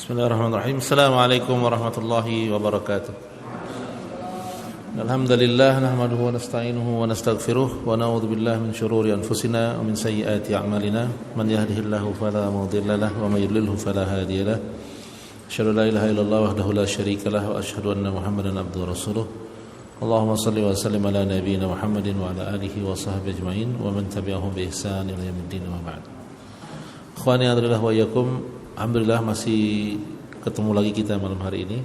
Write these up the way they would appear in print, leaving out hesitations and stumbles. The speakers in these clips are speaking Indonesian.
Bismillahirrahmanirrahim. Assalamualaikum warahmatullahi wabarakatuh. Alhamdulillah nahmaduhu wa nasta'inuhu wa nastaghfiruh wa na'udzu billahi min syururi anfusina wa min sayyiati a'malina. Man yahdihillahu fala mudilla lahu wa may yudlilhu fala hadiya lahu. Asyhadu an la ilaha illallah wahdahu la syarika lahu wa asyhadu anna Muhammadan abduhu wa rasuluh. Allahumma shalli wa sallim ala nabiyyina Muhammadin wa ala alihi wa sahbihi ajma'in wa man tabi'ahum bi ihsan ila yaumiddin wa ba'd. Ikhwani hadrillah wa iyyakum. Alhamdulillah masih ketemu lagi kita malam hari ini.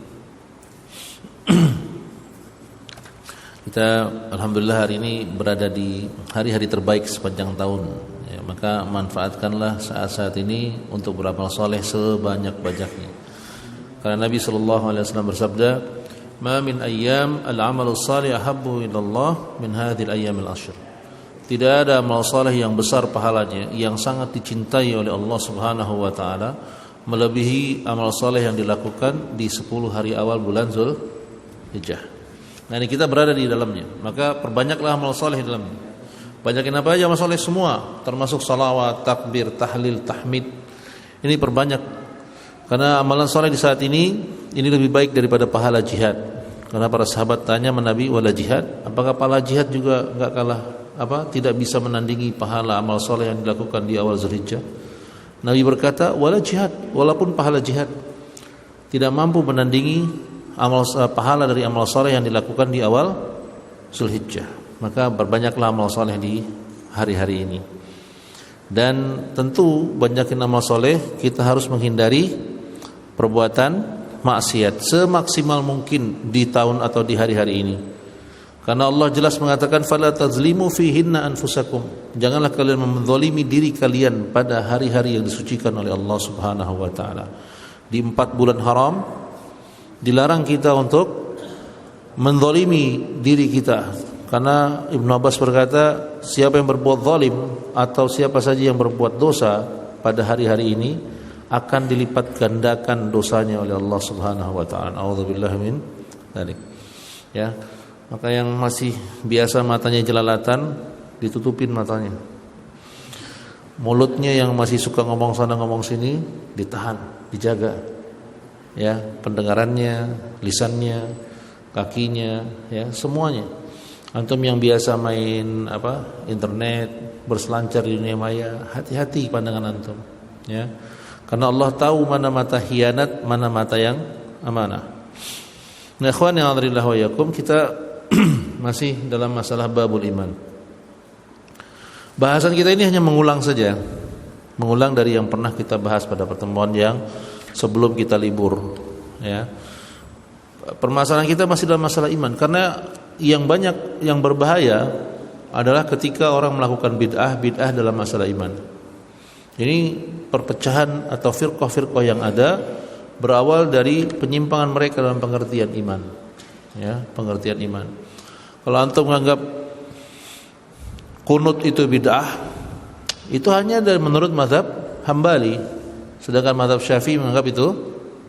Kita alhamdulillah hari ini berada di hari-hari terbaik sepanjang tahun ya, maka manfaatkanlah saat-saat ini untuk beramal soleh sebanyak-banyaknya. Karena Nabi SAW bersabda, "Ma min ayyam al-amalu salih ahabbu ila Allah min hadhil ayyamil ashr." Tidak ada amal saleh yang besar pahalanya, yang sangat dicintai oleh Allah Subhanahu wa taala melebihi amal saleh yang dilakukan di 10 hari awal bulan Zulhijjah. Nah, ini kita berada di dalamnya, maka perbanyaklah amal saleh di dalamnya. Banyakin apa aja amal saleh semua, termasuk salawat, takbir, tahlil, tahmid. Ini perbanyak. Karena amalan saleh di saat ini lebih baik daripada pahala jihad. Karena para sahabat tanya Nabi, "Wala jihad?" Apakah pahala jihad juga enggak kalah tidak bisa menandingi pahala amal soleh yang dilakukan di awal Zulhijjah? Nabi berkata, "Wala jihad," walaupun pahala jihad tidak mampu menandingi pahala dari amal soleh yang dilakukan di awal Zulhijjah. Maka berbanyaklah amal soleh di hari-hari ini. Dan tentu banyakin amal soleh, kita harus menghindari perbuatan maksiat semaksimal mungkin di tahun atau di hari-hari ini. Karena Allah jelas mengatakan, "Fala tazlimu fihinna anfusakum." Janganlah kalian menzalimi diri kalian pada hari-hari yang disucikan oleh Allah Subhanahu wa taala. Di 4 bulan haram dilarang kita untuk menzalimi diri kita. Karena Ibnu Abbas berkata, siapa yang berbuat zalim atau siapa saja yang berbuat dosa pada hari-hari ini akan dilipat gandakan dosanya oleh Allah Subhanahu wa taala. A'udzubillahi min dzalik. Ya. Maka yang masih biasa matanya jelalatan, ditutupin matanya. Mulutnya yang masih suka ngomong sana ngomong sini, ditahan, dijaga. Ya, pendengarannya, lisannya, kakinya, ya, semuanya. Antum yang biasa main internet, berselancar di dunia maya, hati-hati pandangan antum, ya. Karena Allah tahu mana mata khianat, mana mata yang amanah. Nah, ikhwan yang hadrillah wa yakum, kita masih dalam masalah babul iman. Bahasan kita ini hanya mengulang saja, mengulang dari yang pernah kita bahas pada pertemuan yang sebelum kita libur. Ya, permasalahan kita masih dalam masalah iman, karena yang banyak yang berbahaya adalah ketika orang melakukan bid'ah dalam masalah iman. Ini perpecahan atau firqah-firqah yang ada berawal dari penyimpangan mereka dalam pengertian iman. Ya, pengertian iman. Kalau antum menganggap kunut itu bid'ah, itu hanya dari menurut mazhab Hambali, sedangkan mazhab Syafi'i menganggap itu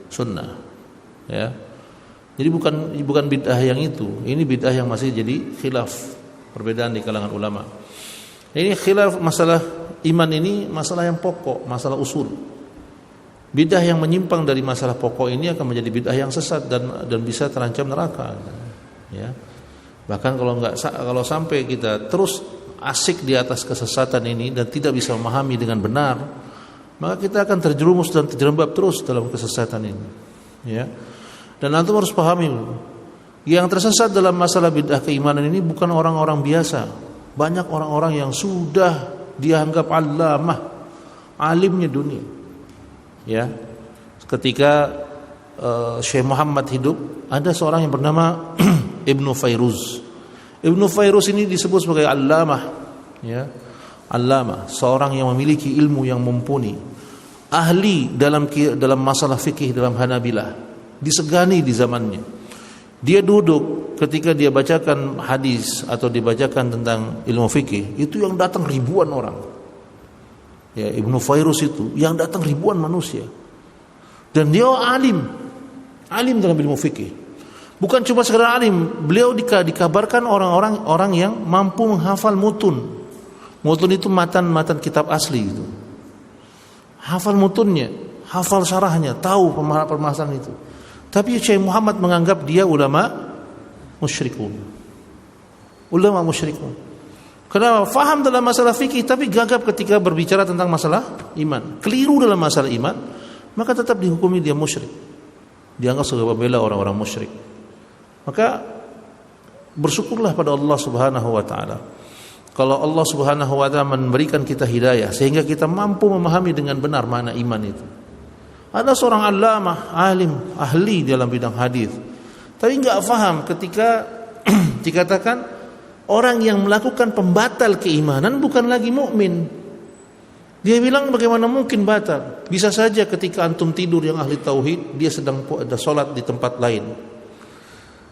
sunnah. Ya. Jadi bukan bid'ah yang itu. Ini bid'ah yang masih jadi khilaf, perbedaan di kalangan ulama. Ini khilaf masalah iman, ini masalah yang pokok, masalah usul. Bid'ah yang menyimpang dari masalah pokok ini akan menjadi bid'ah yang sesat dan bisa terancam neraka. Ya. Bahkan kalau sampai kita terus asik di atas kesesatan ini dan tidak bisa memahami dengan benar, maka kita akan terjerumus dan terjerembab terus dalam kesesatan ini. Ya. Dan antum harus pahami, yang tersesat dalam masalah bid'ah keimanan ini bukan orang-orang biasa. Banyak orang-orang yang sudah dianggap allamah, alimnya dunia. Ya, ketika Syekh Muhammad hidup, ada seorang yang bernama Ibnu Fairuz. Ibnu Fairuz ini disebut sebagai allamah, ya, allamah, seorang yang memiliki ilmu yang mumpuni, ahli dalam masalah fikih dalam Hanabilah, disegani di zamannya. Dia duduk ketika dia bacakan hadis atau dibacakan tentang ilmu fikih, itu yang datang ribuan orang. Ya, Ibnu Fairuz itu yang datang ribuan manusia. Dan dia alim dalam ilmu fikih. Bukan cuma sekedar alim, beliau dikabarkan orang yang mampu menghafal mutun. Mutun itu matan kitab asli itu. Hafal mutunnya, hafal syarahnya, tahu permasalahan itu. Tapi Syekh Muhammad menganggap dia ulama musyrikun. Ulama musyrikun. Kenapa? Faham dalam masalah fikih tapi gagap ketika berbicara tentang masalah iman. Keliru dalam masalah iman, maka tetap dihukumi dia musyrik. Dianggap sebagai pembela orang-orang musyrik. Maka bersyukurlah pada Allah Subhanahu wa taala. Kalau Allah Subhanahu wa taala memberikan kita hidayah sehingga kita mampu memahami dengan benar makna iman itu. Ada seorang allamah, alim, ahli dalam bidang hadis, tapi enggak faham ketika dikatakan orang yang melakukan pembatal keimanan bukan lagi mukmin. Dia bilang bagaimana mungkin batal? Bisa saja ketika antum tidur yang ahli tauhid, dia sedang ada salat di tempat lain.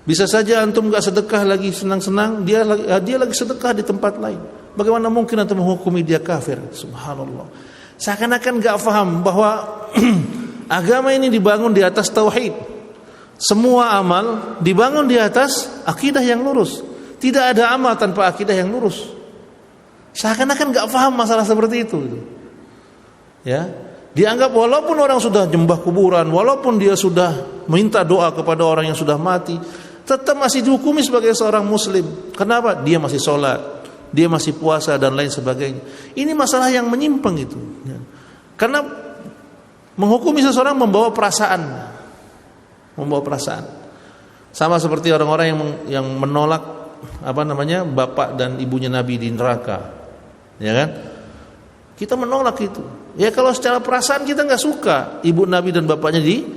Bisa saja antum enggak sedekah lagi senang-senang, dia lagi sedekah di tempat lain. Bagaimana mungkin antum menghukumi dia kafir? Subhanallah. Seakan-akan enggak faham bahwa agama ini dibangun di atas tauhid. Semua amal dibangun di atas akidah yang lurus. Tidak ada amal tanpa akidah yang lurus. Seakan-akan enggak faham masalah seperti itu. Ya, dianggap walaupun orang sudah nyembah kuburan, walaupun dia sudah minta doa kepada orang yang sudah mati, tetap masih dihukumi sebagai seorang muslim. Kenapa? Dia masih sholat, dia masih puasa dan lain sebagainya. Ini masalah yang menyimpang itu. Ya. Karena menghukumi seseorang membawa perasaan, sama seperti orang-orang yang menolak bapak dan ibunya Nabi di neraka, ya kan? Kita menolak itu. Ya kalau secara perasaan kita nggak suka ibu Nabi dan bapaknya di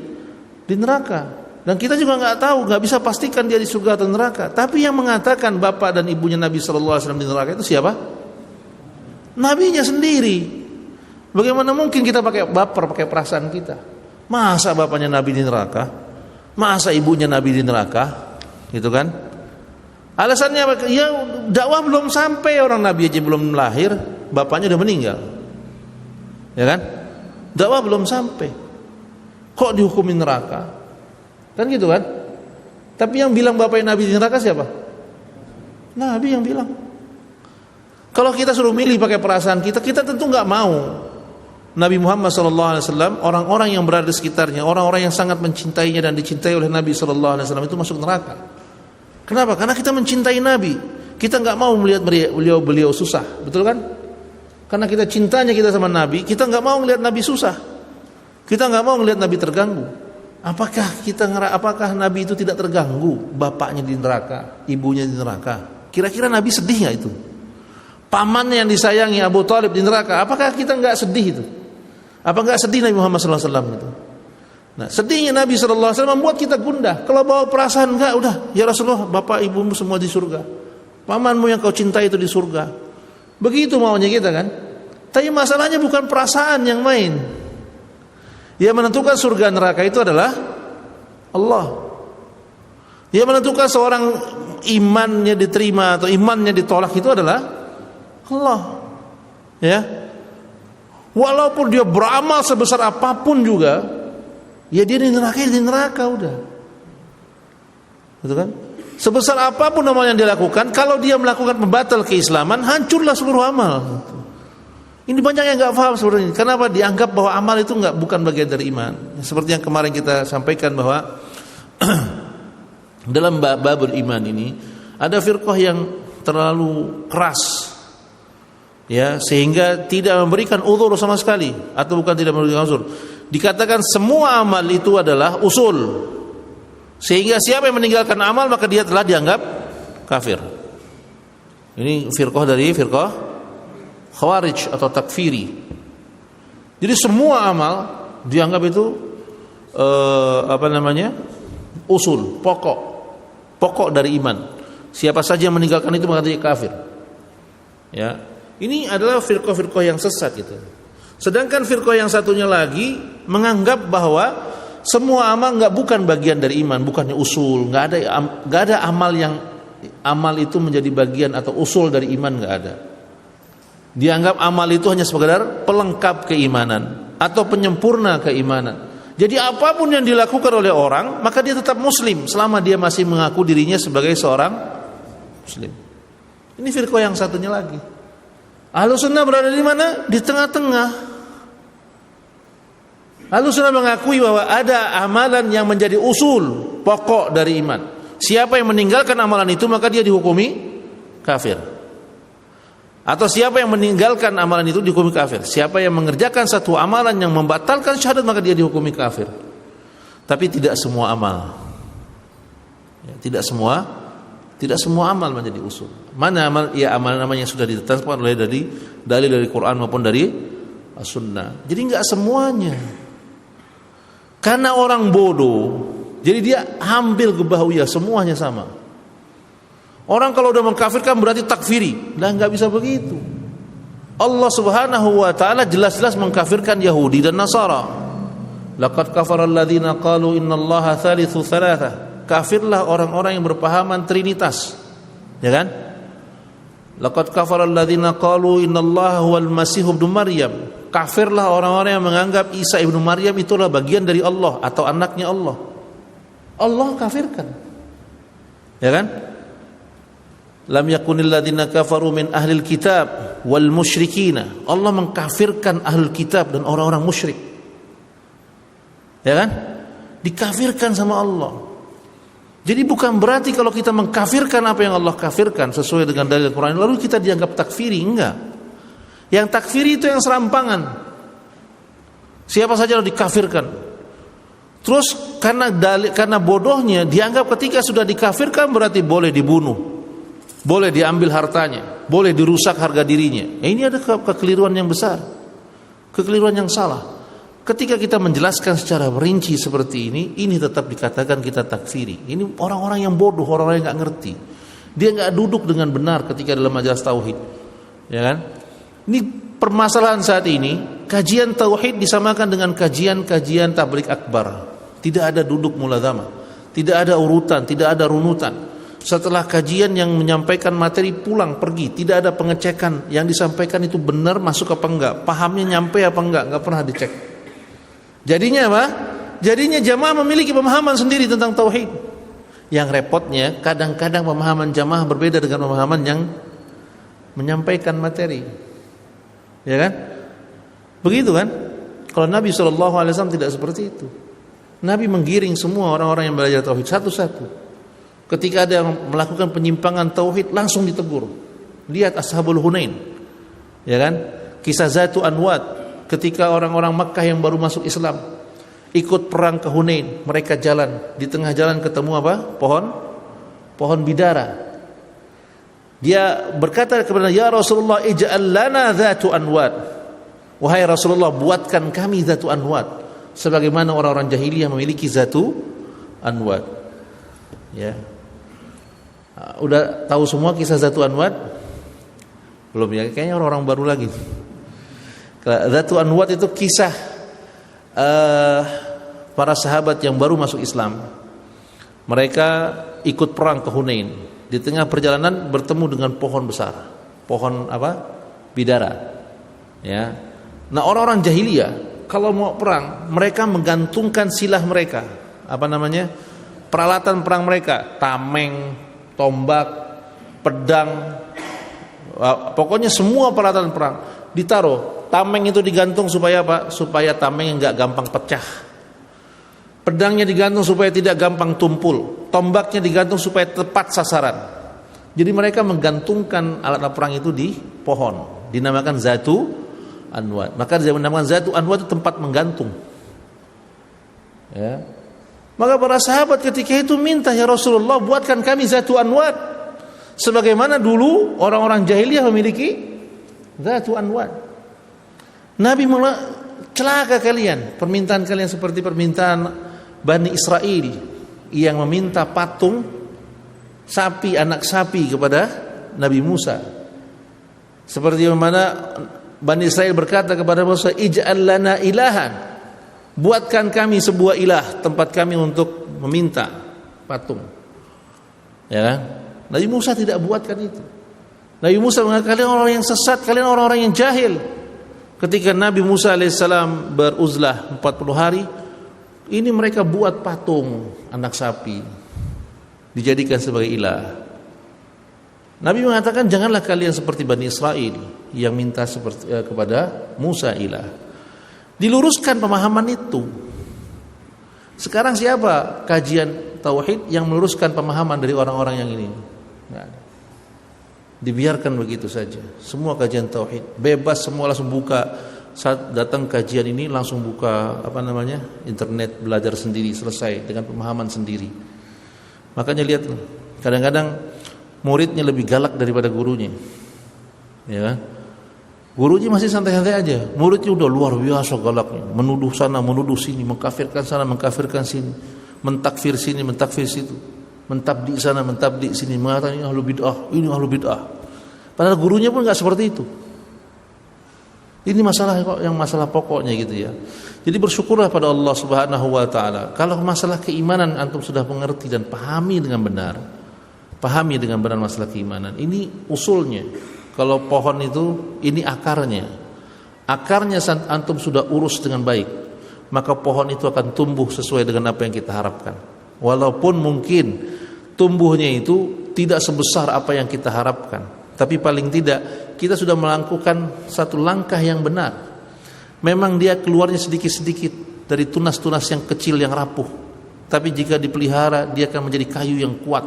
neraka, dan kita juga nggak tahu, nggak bisa pastikan dia di surga atau neraka. Tapi yang mengatakan bapak dan ibunya Nabi Shallallahu Alaihi Wasallam di neraka itu siapa? Nabinya sendiri. Bagaimana mungkin kita pakai baper, pakai perasaan kita? Masa bapaknya Nabi di neraka? Masa ibunya Nabi di neraka? Gitu kan? Alasannya ya dakwah belum sampai, orang Nabi aja belum lahir, bapaknya udah meninggal. Ya kan? Dakwah belum sampai. Kok dihukumin neraka? Kan gitu kan? Tapi yang bilang bapaknya Nabi di neraka siapa? Nabi yang bilang. Kalau kita suruh milih pakai perasaan kita tentu nggak mau Nabi Muhammad SAW, orang-orang yang berada di sekitarnya, orang-orang yang sangat mencintainya dan dicintai oleh Nabi SAW itu masuk neraka. Kenapa? Karena kita mencintai Nabi. Kita nggak mau melihat beliau susah, betul kan? Karena kita cintanya kita sama Nabi, kita nggak mau melihat Nabi susah. Kita nggak mau melihat Nabi terganggu. Apakah Nabi itu tidak terganggu? Bapaknya di neraka, ibunya di neraka. Kira-kira Nabi sedih nggak itu? Pamannya yang disayangi Abu Thalib di neraka, apakah kita nggak sedih itu? Apa nggak sedih Nabi Muhammad SAW itu? Nah, sedihnya Nabi SAW membuat kita gundah. Kalau bawa perasaan enggak, udah ya Rasulullah, bapak ibumu semua di surga, pamanmu yang kau cintai itu di surga. Begitu maunya kita kan? Tapi masalahnya bukan perasaan yang main. Yang menentukan surga neraka itu adalah Allah. Yang menentukan seorang imannya diterima atau imannya ditolak itu adalah Allah. Ya. Walaupun dia beramal sebesar apapun juga, ya dia di neraka udah. Betul kan? Sebesar apapun amal yang dia lakukan, kalau dia melakukan pembatal keislaman, hancurlah seluruh amal. Ini banyak yang enggak paham sebenarnya. Kenapa dianggap bahwa amal itu bukan bagian dari iman? Seperti yang kemarin kita sampaikan bahwa dalam babul iman ini ada firqah yang terlalu keras. Ya, sehingga tidak memberikan uzur sama sekali, atau bukan tidak memberikan uzur. Dikatakan semua amal itu adalah usul. Sehingga siapa yang meninggalkan amal maka dia telah dianggap kafir. Ini firqah dari firqah Khawarij atau takfiri. Jadi semua amal dianggap itu usul, pokok dari iman. Siapa saja yang meninggalkan itu maka dia kafir. Ya, ini adalah firqah-firqah yang sesat itu. Sedangkan firqah yang satunya lagi menganggap bahwa semua amal bukan bagian dari iman, bukannya usul, nggak ada amal yang amal itu menjadi bagian atau usul dari iman, nggak ada. Dianggap amal itu hanya sekedar pelengkap keimanan atau penyempurna keimanan. Jadi apapun yang dilakukan oleh orang, maka dia tetap muslim selama dia masih mengaku dirinya sebagai seorang muslim. Ini firqah yang satunya lagi. Ahlus sunnah berada di mana? Di tengah-tengah. Ahlussunnah mengakui bahwa ada amalan yang menjadi usul pokok dari iman. Siapa yang meninggalkan amalan itu maka dia dihukumi kafir. Atau siapa yang meninggalkan amalan itu dihukumi kafir. Siapa yang mengerjakan satu amalan yang membatalkan syahadat maka dia dihukumi kafir. Tapi tidak semua amal. Ya, tidak semua amal menjadi usul. Mana amal? Ya amal-amal yang sudah ditetapkan oleh dari dalil dari Quran maupun dari As-Sunnah. Jadi enggak semuanya. Karena orang bodoh, jadi dia ambil gebahwiyah semuanya sama. Orang kalau udah mengkafirkan berarti takfiri. Lah enggak bisa begitu. Allah Subhanahu wa taala jelas-jelas mengkafirkan Yahudi dan Nasara. Laqad kafara alladziina qalu innallaha tsalitsu tsalatsa. Kafirlah orang-orang yang berpahaman trinitas. Ya kan? Laqad kafara alladziina qalu innallaha huwal masih ibnu Maryam. Kafirlah orang-orang yang menganggap Isa ibnu Maryam itulah bagian dari Allah atau anaknya Allah. Allah kafirkan. Ya kan? Lam yakunil ladzina kafaru min ahlil kitab wal musyrikina. Allah mengkafirkan ahlul kitab dan orang-orang musyrik. Ya kan? Dikafirkan sama Allah. Jadi bukan berarti kalau kita mengkafirkan apa yang Allah kafirkan sesuai dengan dalil Quran lalu kita dianggap takfiri, enggak. Yang takfiri itu yang serampangan. Siapa saja dikafirkan. Terus karena bodohnya dianggap ketika sudah dikafirkan berarti boleh dibunuh. Boleh diambil hartanya, boleh dirusak harga dirinya. Ini ada kekeliruan yang besar. Kekeliruan yang salah. Ketika kita menjelaskan secara rinci seperti ini tetap dikatakan kita takfiri. Ini orang-orang yang bodoh, orang-orang yang nggak ngerti. Dia nggak duduk dengan benar ketika dalam majelis tauhid, ya kan? Ini permasalahan saat ini. Kajian tauhid disamakan dengan kajian-kajian tabligh akbar. Tidak ada duduk muladzamah, tidak ada urutan, tidak ada runutan. Setelah kajian yang menyampaikan materi pulang pergi, tidak ada pengecekan yang disampaikan itu benar masuk apa enggak, pahamnya nyampe apa enggak pernah dicek. Jadinya apa? Jadinya jamaah memiliki pemahaman sendiri tentang tauhid. Yang repotnya kadang-kadang pemahaman jamaah berbeda dengan pemahaman yang menyampaikan materi. Ya kan? Begitu kan? Kalau Nabi SAW tidak seperti itu. Nabi menggiring semua orang-orang yang belajar tauhid satu-satu. Ketika ada yang melakukan penyimpangan tauhid langsung ditegur. Lihat Ashabul Hunain. Ya kan? Kisah Zatu Anwat. Ketika orang-orang Makkah yang baru masuk Islam ikut perang ke Hunain, mereka jalan, di tengah jalan ketemu apa? Pohon bidara. Dia berkata kepada ya Rasulullah, ij'al lana Zatu Anwat. Wahai Rasulullah, buatkan kami Zatu Anwat sebagaimana orang-orang jahiliyah memiliki Zatu Anwat. Ya. Udah tahu semua kisah Zatu Anwat? Belum ya, kayaknya orang-orang baru lagi. Zatu Anwat itu kisah para sahabat yang baru masuk Islam. Mereka ikut perang ke Hunain. Di tengah perjalanan bertemu dengan pohon besar. Pohon apa? Bidara. Ya. Nah, orang-orang jahiliyah kalau mau perang, mereka menggantungkan silah mereka. Apa namanya? Peralatan perang mereka, tameng, tombak, pedang, pokoknya semua peralatan perang ditaruh. Tameng itu digantung supaya apa? Supaya tameng enggak gampang pecah. Pedangnya digantung supaya tidak gampang tumpul. Tombaknya digantung supaya tepat sasaran. Jadi mereka menggantungkan alat perang itu di pohon. Dinamakan Zatu Anwat. Maka dinamakan Zatu Anwat itu tempat menggantung. Ya. Maka para sahabat ketika itu minta, ya Rasulullah, buatkan kami Zatu Anwat sebagaimana dulu orang-orang jahiliyah memiliki Zatu Anwat. Nabi celaka kalian, permintaan kalian seperti permintaan Bani Israel yang meminta patung sapi, anak sapi kepada Nabi Musa. Seperti mana Bani Israel berkata kepada Musa, ij'al lana ilahan, buatkan kami sebuah ilah, tempat kami untuk meminta patung. Ya kan? Nabi Musa tidak buatkan itu. Nabi Musa mengatakan, kalian orang yang sesat, kalian orang-orang yang jahil. Ketika Nabi Musa alaihissalam beruzlah 40 hari, ini mereka buat patung anak sapi, dijadikan sebagai ilah. Nabi mengatakan, janganlah kalian seperti Bani Israel yang minta seperti kepada Musa ilah. Diluruskan pemahaman itu. Sekarang siapa kajian tauhid yang meluruskan pemahaman dari orang-orang yang ini? Nggak ada. Dibiarkan begitu saja. Semua kajian tauhid bebas, semua langsung buka. Saat datang kajian ini langsung buka internet, belajar sendiri, selesai dengan pemahaman sendiri. Makanya lihat, kadang-kadang muridnya lebih galak daripada gurunya. Ya kan? Gurunya masih santai-santai aja, muridnya udah luar biasa galaknya, menuduh sana, menuduh sini, mengkafirkan sana, mengkafirkan sini, mentakfir sini, mentakfir situ, mentabdi sana, mentabdi sini, mengatakan ini ahlul bid'ah, ini ahlul bid'ah. Padahal gurunya pun nggak seperti itu. Ini masalah pokoknya gitu ya. Jadi bersyukurlah pada Allah Subhanahu wa taala. Kalau masalah keimanan antum sudah mengerti dan pahami dengan benar. Pahami dengan benar masalah keimanan. Ini usulnya. Kalau pohon itu ini akarnya. Akarnya antum sudah urus dengan baik, maka pohon itu akan tumbuh sesuai dengan apa yang kita harapkan. Walaupun mungkin tumbuhnya itu tidak sebesar apa yang kita harapkan, tapi paling tidak kita sudah melakukan satu langkah yang benar. Memang dia keluarnya sedikit-sedikit dari tunas-tunas yang kecil yang rapuh, tapi jika dipelihara dia akan menjadi kayu yang kuat,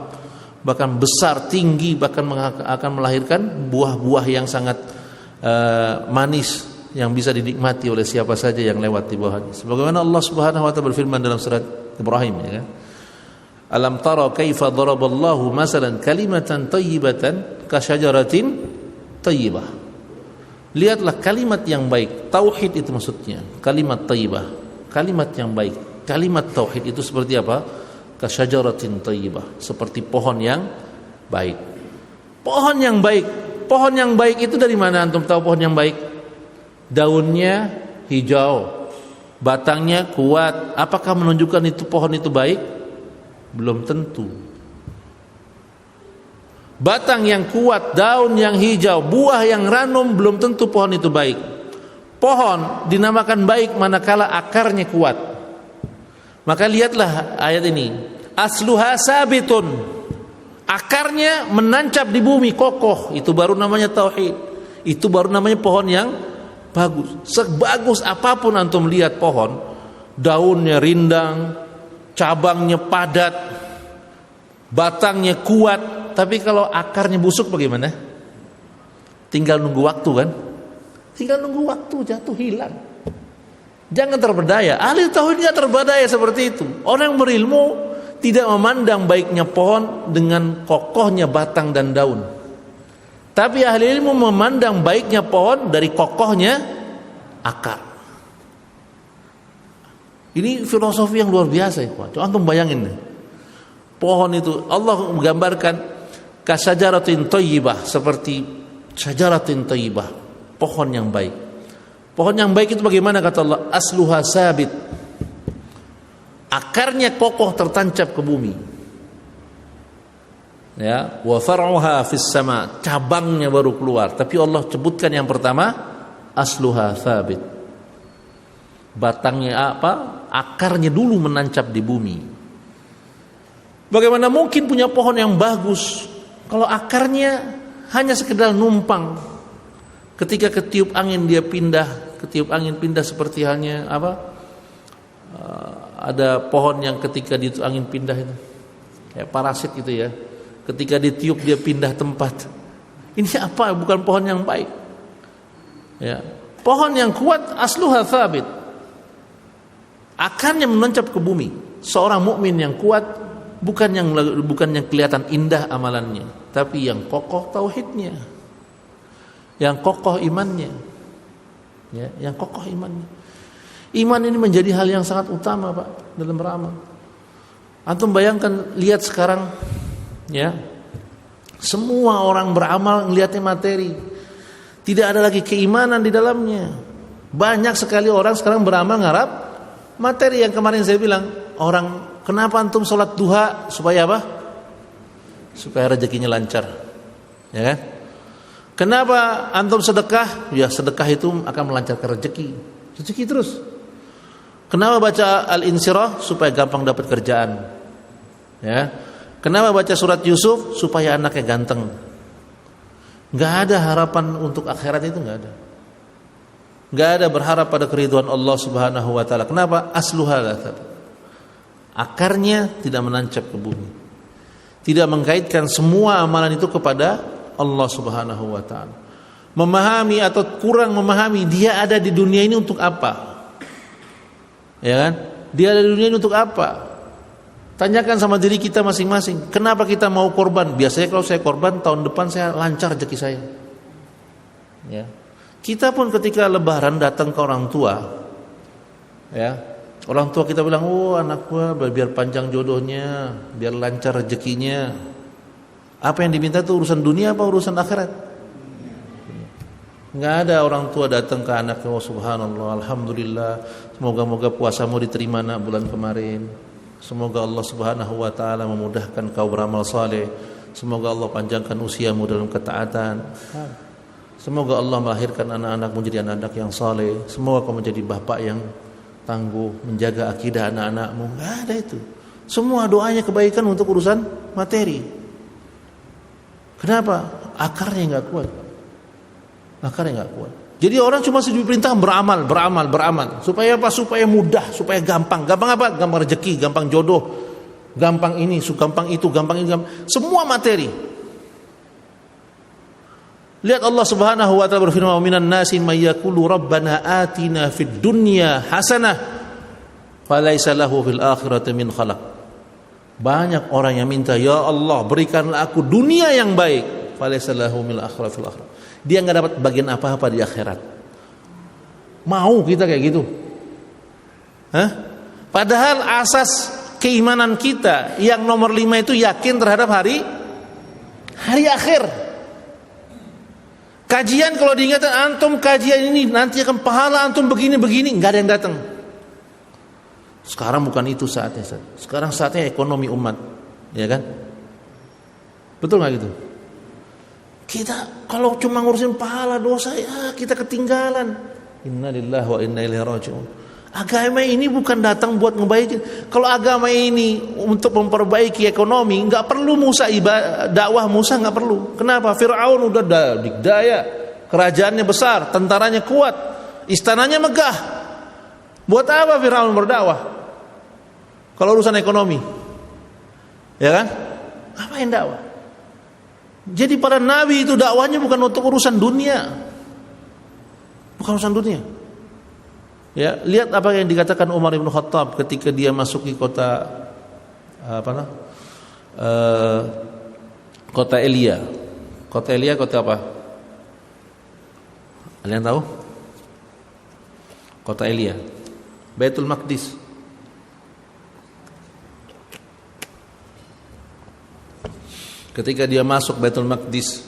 bahkan besar, tinggi, bahkan akan melahirkan buah-buah yang sangat manis yang bisa dinikmati oleh siapa saja yang lewat di bawahnya. Sebagaimana Allah Subhanahu wa taala berfirman dalam surat Ibrahim, ya kan? Alam tara kaifa daraballahu masalan kalimatan thayyibatan kasyajaratin thayyibah. Lihatlah kalimat yang baik, tauhid itu maksudnya, kalimat thayyibah, kalimat yang baik. Kalimat tauhid itu seperti apa? Kasyajaratin thayyibah, seperti pohon yang baik. Pohon yang baik. Pohon yang baik itu dari mana antum tahu pohon yang baik? Daunnya hijau, batangnya kuat. Apakah menunjukkan itu pohon itu baik? Belum tentu. Batang yang kuat, daun yang hijau, buah yang ranum, belum tentu pohon itu baik. Pohon dinamakan baik manakala akarnya kuat. Maka lihatlah ayat ini. Asluha sabitun. Akarnya menancap di bumi, kokoh. Itu baru namanya tauhid. Itu baru namanya pohon yang bagus. Sebagus apapun antum lihat pohon, daunnya rindang, cabangnya padat, batangnya kuat, tapi kalau akarnya busuk bagaimana? Tinggal nunggu waktu kan? Tinggal nunggu waktu, jatuh hilang. Jangan terpedaya. Ahli tauhid tidak terpedaya seperti itu. Orang yang berilmu tidak memandang baiknya pohon dengan kokohnya batang dan daun. Tapi ahli ilmu memandang baiknya pohon dari kokohnya akar. Ini filosofi yang luar biasa ya. Coba antum bayangin nih. Pohon itu Allah menggambarkan kasajaratin thayyibah, seperti syajaratin thayyibah, pohon yang baik. Pohon yang baik itu bagaimana kata Allah? Asluha sabit. Akarnya kokoh tertancap ke bumi. Ya, wa far'uha fis sama, cabangnya baru keluar. Tapi Allah sebutkan yang pertama asluha sabit. Batangnya apa? Akarnya dulu menancap di bumi. Bagaimana mungkin punya pohon yang bagus kalau akarnya hanya sekedar numpang? Ketika ketiup angin dia pindah, ketiup angin pindah seperti halnya apa? Ada pohon yang ketika ditiup angin pindah itu, kayak parasit gitu ya. Ketika ditiup dia pindah tempat. Ini apa? Bukan pohon yang baik. Ya, pohon yang kuat asluha thabit. Akarnya menancap ke bumi. Seorang mukmin yang kuat bukan yang kelihatan indah amalannya, tapi yang kokoh tauhidnya, yang kokoh imannya, ya, yang kokoh imannya. Iman ini menjadi hal yang sangat utama Pak dalam beramal. Antum bayangkan, lihat sekarang, ya, semua orang beramal ngelihatnya materi, tidak ada lagi keimanan di dalamnya. Banyak sekali orang sekarang beramal ngarap materi. Yang kemarin saya bilang, orang kenapa antum sholat duha supaya apa? Supaya rezekinya lancar, ya kan? Kenapa antum sedekah? Ya sedekah itu akan melancarkan rezeki terus. Kenapa baca Al-Insyirah? Supaya gampang dapat kerjaan, ya. Kenapa baca surat Yusuf? Supaya anaknya ganteng. Gak ada harapan untuk akhirat itu, gak ada. Enggak ada berharap pada keridhaan Allah Subhanahu wa taala. Kenapa? Asluha la tab. Akarnya tidak menancap ke bumi. Tidak mengkaitkan semua amalan itu kepada Allah Subhanahu wa taala. Memahami atau kurang memahami dia ada di dunia ini untuk apa? Ya kan? Dia ada di dunia ini untuk apa? Tanyakan sama diri kita masing-masing. Kenapa kita mau korban? Biasanya kalau saya korban, tahun depan saya lancar rezeki saya. Ya. Kita pun ketika lebaran datang ke orang tua, ya, orang tua kita bilang, oh anak gua biar panjang jodohnya, biar lancar rezekinya. Apa yang diminta itu urusan dunia apa urusan akhirat? Nggak ada orang tua datang ke anaknya, oh subhanallah, alhamdulillah, semoga-moga puasamu diterima nak bulan kemarin. Semoga Allah Subhanahu wa taala memudahkan kau beramal saleh. Semoga Allah panjangkan usiamu dalam ketaatan. Semoga Allah melahirkan anak-anakmu menjadi anak-anak yang saleh. Semoga kau menjadi bapak yang tangguh, menjaga akidah anak-anakmu. Nggak ada itu. Semua doanya kebaikan untuk urusan materi. Kenapa? Akarnya nggak kuat. Akarnya nggak kuat. Jadi orang cuma diperintah beramal. Supaya apa? Supaya mudah, supaya gampang. Gampang apa? Gampang rezeki, gampang jodoh, gampang ini, gampang itu, gampang ini, gampang. Semua materi. Lihat Allah Subhanahu wa taala berfirman, "Minan nasi may yaqulu rabbana atina fid dunya hasanah, falaysa lahu fil akhirati min khalaq." Banyak orang yang minta, "Ya Allah, berikanlah aku dunia yang baik." Falaysa lahu min akhirati fil akhirah. Dia enggak dapat bagian apa-apa di akhirat. Mau kita kayak gitu? Hah? Padahal asas keimanan kita yang nomor 5 itu yakin terhadap hari akhir. Kajian kalau diingatkan antum kajian ini nanti akan pahala antum begini nggak ada yang datang. Sekarang bukan itu saatnya. Sekarang saatnya ekonomi umat, ya kan? Betul nggak gitu? Kita kalau cuma ngurusin pahala dosa ya kita ketinggalan. Innalillahi wa inna ilaihi raji'un. Agama ini bukan datang buat ngebaikin. Kalau agama ini untuk memperbaiki ekonomi, nggak perlu Musa dakwah Musa nggak perlu. Kenapa? Fir'aun udah dikdaya, kerajaannya besar, tentaranya kuat, istananya megah. Buat apa Fir'aun berdakwah? Kalau urusan ekonomi, ya kan? Apa yang dakwah? Jadi para nabi itu dakwahnya bukan untuk urusan dunia, bukan urusan dunia. Ya, lihat apa yang dikatakan Umar bin Khattab ketika dia masuk di kota kota Elia. Kota Elia kota apa? Kalian tahu? Kota Elia, Baitul Maqdis. Ketika dia masuk Baitul Maqdis,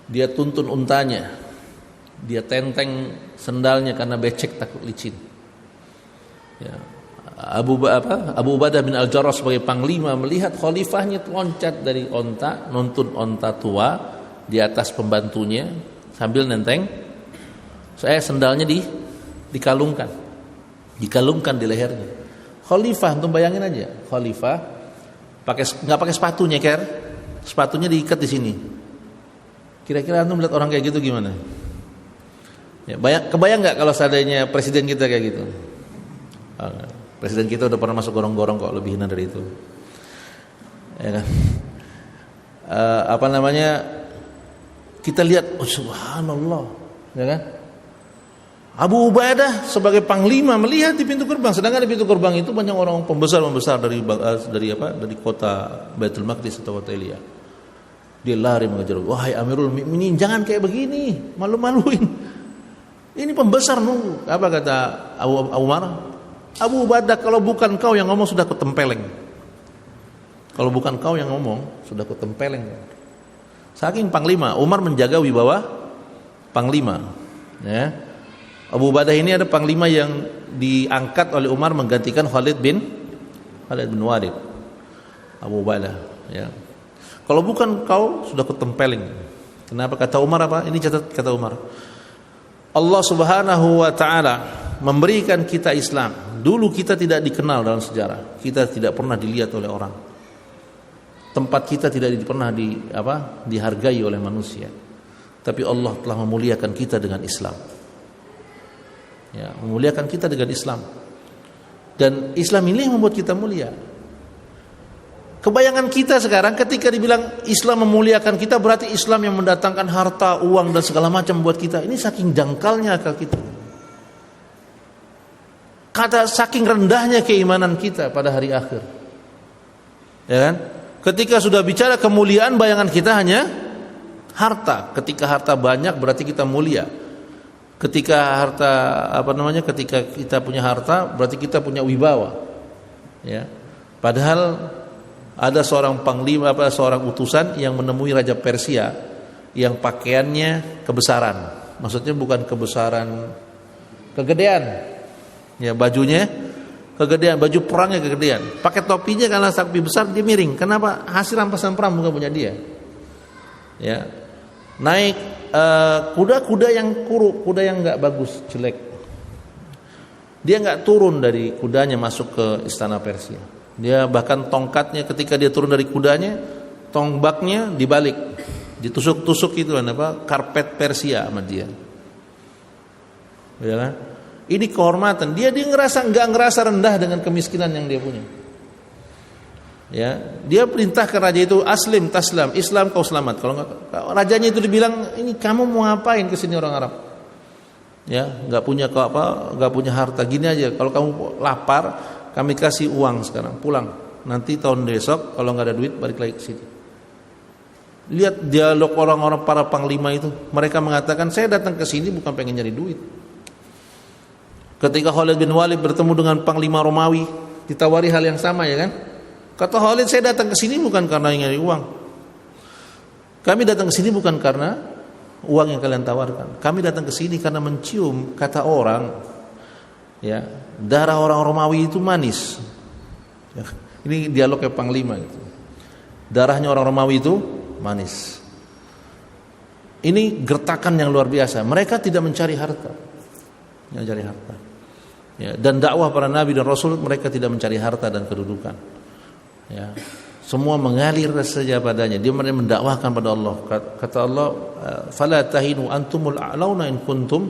dia tuntun untanya, dia tenteng sendalnya karena becek takut licin. Ya. Abu Ubadah bin Al-Jarrah sebagai panglima melihat khalifahnya loncat dari onta, nuntun onta tua di atas pembantunya sambil nenteng. Sendalnya dikalungkan di lehernya. Khalifah, antum bayangin aja, khalifah nggak pakai sepatu nyeker, sepatunya diikat di sini. Kira-kira antum lihat orang kayak gitu gimana? Ya, kebayang nggak kalau seandainya presiden kita kayak gitu? Presiden kita udah pernah masuk gorong-gorong kok, lebih hina dari itu. Ya kan? Kita lihat, oh subhanallah, ya kan? Abu Ubaidah sebagai panglima melihat di pintu gerbang, sedangkan di pintu gerbang itu banyak orang pembesar dari kota Baitul Maqdis atau kota Elia. Dia lari mengejar, wahai Amirul Mukminin, jangan kayak begini, malu-maluin. Ini pembesar nunggu. Apa kata Abu Umar? Abu Ubaidah, kalau bukan kau yang ngomong sudah kutempeleng. Kalau bukan kau yang ngomong sudah kutempeleng. Saking panglima, Umar menjaga wibawa panglima. Ya. Abu Ubaidah ini ada panglima yang diangkat oleh Umar menggantikan Khalid bin Walid. Abu Ubaidah, ya. Kalau bukan kau sudah kutempeleng. Kenapa kata Umar apa? Ini catat kata Umar. Allah Subhanahu wa taala memberikan kita Islam. Dulu kita tidak dikenal dalam sejarah. Kita tidak pernah dilihat oleh orang. Tempat kita tidak pernah dihargai oleh manusia. Tapi Allah telah memuliakan kita dengan Islam. Ya, memuliakan kita dengan Islam. Dan Islam ini yang membuat kita mulia. Kebayangan kita sekarang ketika dibilang Islam memuliakan kita, berarti Islam yang mendatangkan harta, uang dan segala macam buat kita. Ini saking dangkalnya akal kita. Kata saking rendahnya keimanan kita pada hari akhir. Ya kan? Ketika sudah bicara kemuliaan, bayangan kita hanya harta. Ketika harta banyak berarti kita mulia. Ketika ketika kita punya harta berarti kita punya wibawa. Ya. Padahal ada seorang panglima, seorang utusan yang menemui Raja Persia yang pakaiannya kebesaran. Maksudnya bukan kebesaran, kegedean. Ya, bajunya kegedean, baju perangnya kegedean. Pakai topinya karena sapi besar dia miring. Kenapa? Hasil rampasan perang bukan punya dia. Ya. Naik kuda-kuda yang kuruk, kuda yang enggak bagus, jelek. Dia enggak turun dari kudanya masuk ke istana Persia. Dia bahkan tongkatnya ketika dia turun dari kudanya, tombaknya dibalik, ditusuk-tusuk itu karpet Persia sama dia. Ya kan? Ini kehormatan. Dia enggak ngerasa rendah dengan kemiskinan yang dia punya. Ya, dia perintahkan raja itu aslim taslam, Islam kau selamat. Kalau enggak, rajanya itu dibilang, ini kamu mau ngapain ke sini orang Arab? Ya, enggak punya harta, gini aja. Kalau kamu lapar, kami kasih uang sekarang, pulang. Nanti tahun besok kalau enggak ada duit balik lagi ke sini. Lihat dialog orang-orang para panglima itu. Mereka mengatakan, saya datang ke sini bukan pengen nyari duit. Ketika Khalid bin Walid bertemu dengan panglima Romawi, ditawari hal yang sama, ya kan? Kata Khalid, saya datang ke sini bukan karena ingin nyari uang. Kami datang ke sini bukan karena uang yang kalian tawarkan. Kami datang ke sini karena mencium, kata orang, ya, darah orang Romawi itu manis. Ya, ini dialognya panglima itu. Darahnya orang Romawi itu manis. Ini gertakan yang luar biasa. Mereka tidak mencari harta. Mencari harta. Ya, dan dakwah para nabi dan rasul, mereka tidak mencari harta dan kedudukan. Ya, semua mengalir saja padanya. Dia mendakwahkan pada Allah. Kata Allah, "Fala tahinu antumul a'launa in kuntum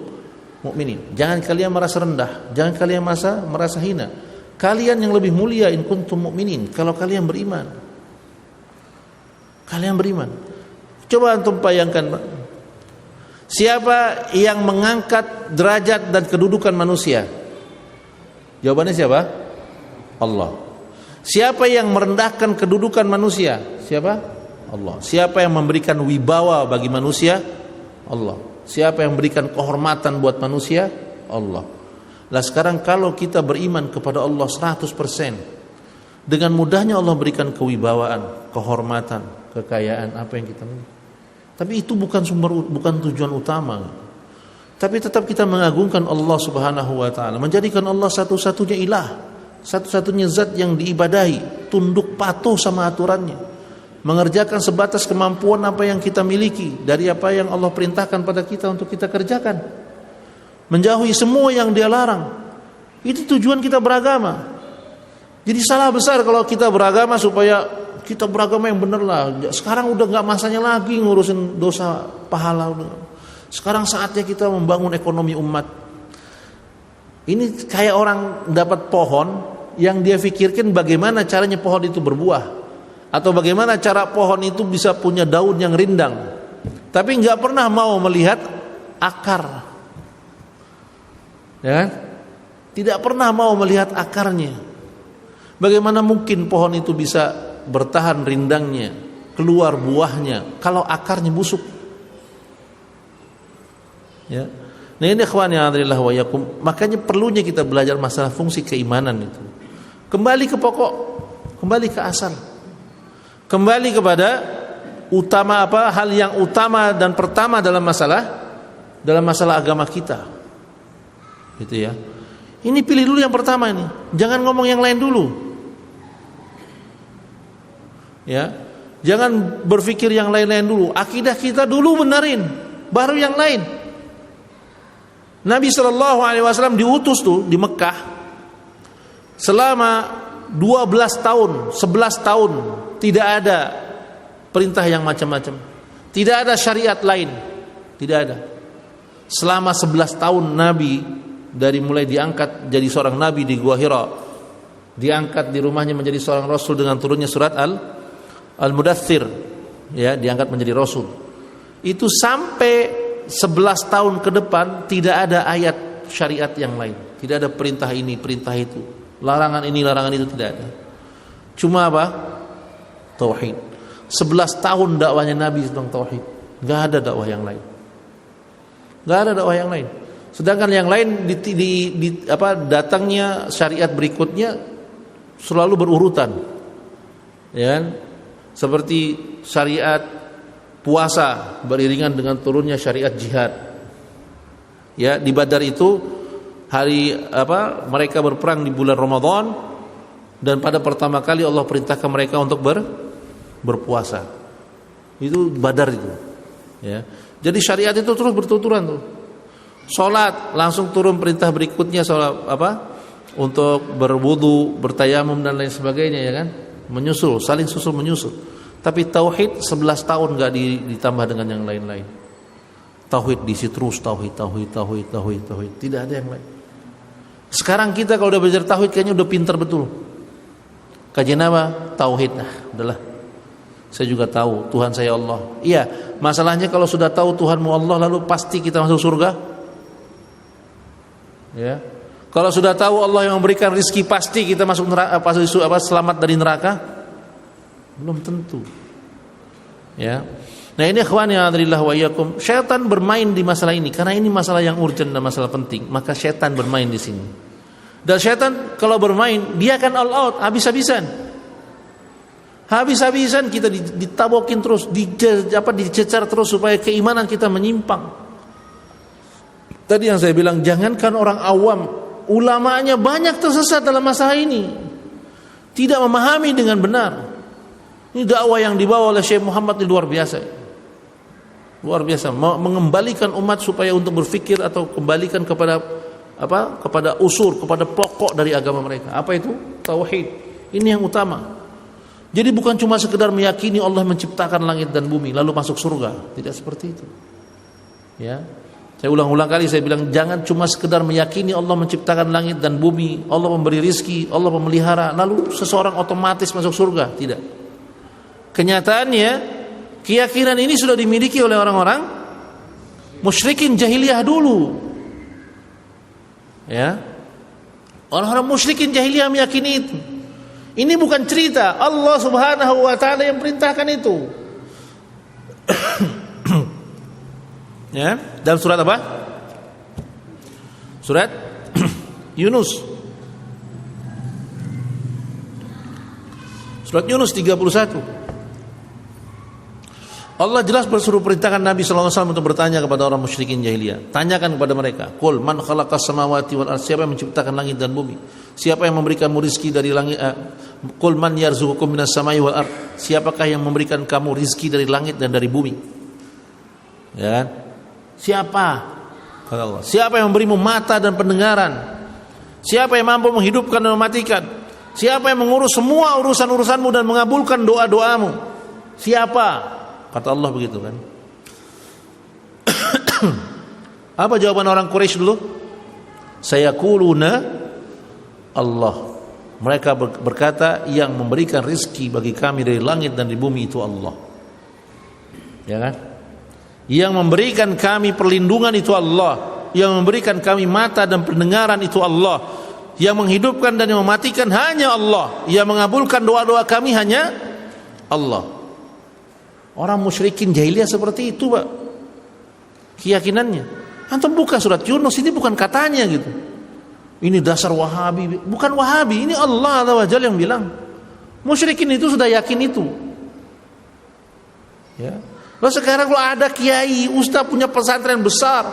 mu'minin." Jangan kalian merasa rendah, jangan kalian merasa hina. Kalian yang lebih mulia in kuntum mu'minin, kalau kalian beriman. Kalian beriman. Coba antum bayangkan, Pak. Siapa yang mengangkat derajat dan kedudukan manusia? Jawabannya siapa? Allah. Siapa yang merendahkan kedudukan manusia? Siapa? Allah. Siapa yang memberikan wibawa bagi manusia? Allah. Siapa yang memberikan kehormatan buat manusia? Allah. Lah sekarang kalau kita beriman kepada Allah 100%, dengan mudahnya Allah berikan kewibawaan, kehormatan, kekayaan, apa yang kita miliki. Tapi itu bukan tujuan utama. Tapi tetap kita mengagungkan Allah Subhanahu wa taala, menjadikan Allah satu-satunya ilah, satu-satunya zat yang diibadahi, tunduk patuh sama aturannya, mengerjakan sebatas kemampuan apa yang kita miliki dari apa yang Allah perintahkan pada kita untuk kita kerjakan, menjauhi semua yang Dia larang. Itu tujuan kita beragama. Jadi salah besar kalau kita beragama supaya kita beragama yang benar lah. Sekarang udah nggak masanya lagi ngurusin dosa pahala. Sekarang saatnya kita membangun ekonomi umat. Ini kayak orang dapat pohon yang dia pikirkan bagaimana caranya pohon itu berbuah, atau bagaimana cara pohon itu bisa punya daun yang rindang, tapi nggak pernah mau melihat akar, ya kan? Tidak pernah mau melihat akarnya. Bagaimana mungkin pohon itu bisa bertahan rindangnya, keluar buahnya, kalau akarnya busuk? Ya. Nah ini ikhwan ya adrillah wa yakum. Makanya perlunya kita belajar masalah fungsi keimanan itu. Kembali ke pokok, kembali ke asal. Kembali kepada utama apa? Hal yang utama dan pertama dalam masalah agama kita. Gitu ya. Ini pilih dulu yang pertama ini. Jangan ngomong yang lain dulu. Ya. Jangan berpikir yang lain-lain dulu. Akidah kita dulu benerin, baru yang lain. Nabi SAW diutus tuh di Mekah selama 12 tahun, 11 tahun tidak ada perintah yang macam-macam, tidak ada syariat lain, tidak ada. Selama 11 tahun Nabi dari mulai diangkat jadi seorang nabi di Gua Hira, diangkat di rumahnya menjadi seorang rasul dengan turunnya surat Al-Mudaththir, ya, diangkat menjadi rasul. Itu sampai 11 tahun ke depan tidak ada ayat syariat yang lain. Tidak ada perintah ini, perintah itu, larangan ini, larangan itu, tidak ada. Cuma apa? Tauhid. 11 tahun dakwahnya Nabi tentang tauhid. Enggak ada dakwah yang lain. Enggak ada dakwah yang lain. Sedangkan yang lain datangnya syariat berikutnya selalu berurutan. Ya kan? Seperti syariat puasa beriringan dengan turunnya syariat jihad. Ya, di Badar itu mereka berperang di bulan Ramadan, dan pada pertama kali Allah perintahkan mereka untuk berpuasa. Itu Badar itu. Ya. Jadi syariat itu terus bertuturan tuh. Salat langsung turun perintah berikutnya, salat untuk berwudu, bertayamum dan lain sebagainya, ya kan? Menyusul, saling susul menyusul. Tapi tauhid 11 tahun enggak ditambah dengan yang lain-lain. Tauhid diisi terus, tauhid. Tidak ada yang lain. Sekarang kita kalau udah belajar tauhid kayaknya udah pintar betul. Kajian apa? Tauhid. Nah, udahlah. Saya juga tahu Tuhan saya Allah. Iya, masalahnya kalau sudah tahu Tuhanmu Allah lalu pasti kita masuk surga? Ya. Kalau sudah tahu Allah yang memberikan rizki pasti kita masuk neraka, selamat dari neraka? Belum tentu. Ya. Nah, ini ikhwan ya adrillah wa iyyakum, syaitan bermain di masalah ini karena ini masalah yang urgent dan masalah penting, maka syaitan bermain di sini. Dan syaitan kalau bermain dia akan all out, habis-habisan kita ditabokin terus, dicecar terus supaya keimanan kita menyimpang. Tadi yang saya bilang, jangankan orang awam, ulamanya banyak tersesat dalam masalah ini, tidak memahami dengan benar. Ini dakwah yang dibawa oleh Syekh Muhammad ini luar biasa, mengembalikan umat supaya untuk berfikir atau kembalikan kepada usul, kepada pokok dari agama mereka. Apa itu? Tauhid. Ini yang utama. Jadi bukan cuma sekedar meyakini Allah menciptakan langit dan bumi lalu masuk surga, tidak seperti itu. Ya. Saya ulang-ulang kali saya bilang, jangan cuma sekedar meyakini Allah menciptakan langit dan bumi, Allah memberi rizki, Allah memelihara, lalu seseorang otomatis masuk surga. Tidak. Kenyataannya keyakinan ini sudah dimiliki oleh orang-orang musyrikin jahiliyah dulu. Ya. Orang-orang musyrikin jahiliyah meyakini itu. Ini bukan cerita, Allah Subhanahu wa taala yang perintahkan itu. Ya, dalam surat apa? Surat Yunus. Surat Yunus 31. Allah jelas bersuruh perintahkan Nabi sallallahu alaihi wasallam untuk bertanya kepada orang musyrikin jahiliyah. Tanyakan kepada mereka, "Qul man khalaqas samawati wal ardh?" Siapa yang menciptakan langit dan bumi? Siapa yang memberikanmu rizki dari langit? Qul man yarzuqukum minas samai wal ardh? Siapakah yang memberikan kamu rizki dari langit dan dari bumi? Ya kan? Siapa? Kata Allah. Siapa yang memberimu mata dan pendengaran? Siapa yang mampu menghidupkan dan mematikan? Siapa yang mengurus semua urusan-urusanmu dan mengabulkan doa-doamu? Siapa? Kata Allah begitu kan. Apa jawaban orang Quraisy dulu? Sayaquluna Allah. Mereka berkata, yang memberikan rizki bagi kami dari langit dan di bumi itu Allah. Ya kan? Yang memberikan kami perlindungan itu Allah. Yang memberikan kami mata dan pendengaran itu Allah. Yang menghidupkan dan yang mematikan hanya Allah. Yang mengabulkan doa-doa kami hanya Allah. Orang musyrikin jahiliyah seperti itu, Pak. Keyakinannya. Antum buka surat Yunus, ini bukan katanya gitu. Ini dasar Wahabi. Bukan Wahabi, ini Allah Azza wa Jalla yang bilang. Musyrikin itu sudah yakin itu. Ya. Lalu sekarang kalau ada kiai, ustaz punya pesantren besar,